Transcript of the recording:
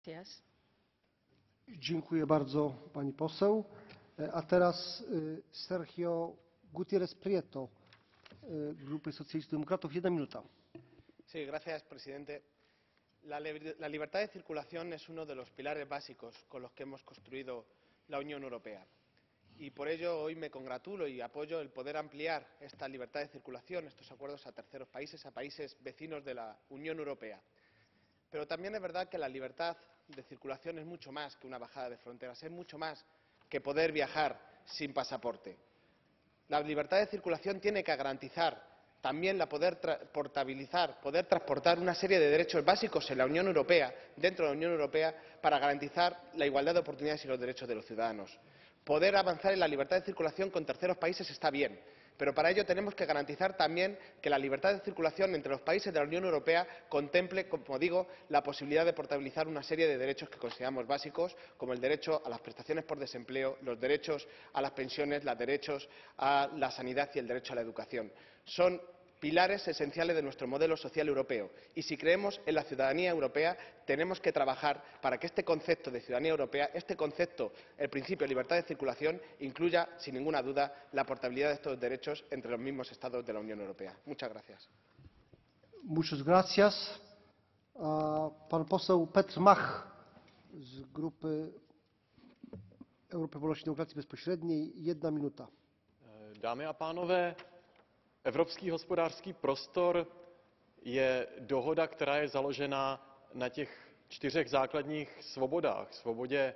Gracias. Dziękuję bardzo pani poseł. A teraz Sergio Gutiérrez Prieto, Grupy Socjalistów i Demócratas. 1 minuta. Sí, gracias, presidente. La libertad de circulación es uno de los pilares básicos con los que hemos construido la Unión Europea. Y por ello hoy me congratulo y apoyo el poder ampliar esta libertad de circulación, estos acuerdos a terceros países, a países vecinos de la Unión Europea. Pero también es verdad que la libertad de circulación es mucho más que una bajada de fronteras, es mucho más que poder viajar sin pasaporte. La libertad de circulación tiene que garantizar también la poder portabilizar, poder transportar una serie de derechos básicos en la Unión Europea, dentro de la Unión Europea, para garantizar la igualdad de oportunidades y los derechos de los ciudadanos. Poder avanzar en la libertad de circulación con terceros países está bien, pero para ello tenemos que garantizar también que la libertad de circulación entre los países de la Unión Europea contemple, como digo, la posibilidad de portabilizar una serie de derechos que consideramos básicos, como el derecho a las prestaciones por desempleo, los derechos a las pensiones, los derechos a la sanidad y el derecho a la educación. Son pilares esenciales de nuestro modelo social europeo y si creemos en la ciudadanía europea tenemos que trabajar para que este concepto de ciudadanía europea, este concepto, el principio de libertad de circulación, incluya sin ninguna duda la portabilidad de estos derechos entre los mismos Estados de la Unión Europea. Muchas gracias. Muchas gracias. Pan poseł Petr Mach z Grupy Europy Wolności i Demokracji Bezpośredniej. 1 minuta. Dámy a pánové, Evropský hospodářský prostor je dohoda, která je založena na těch 4 základních svobodách. Svobodě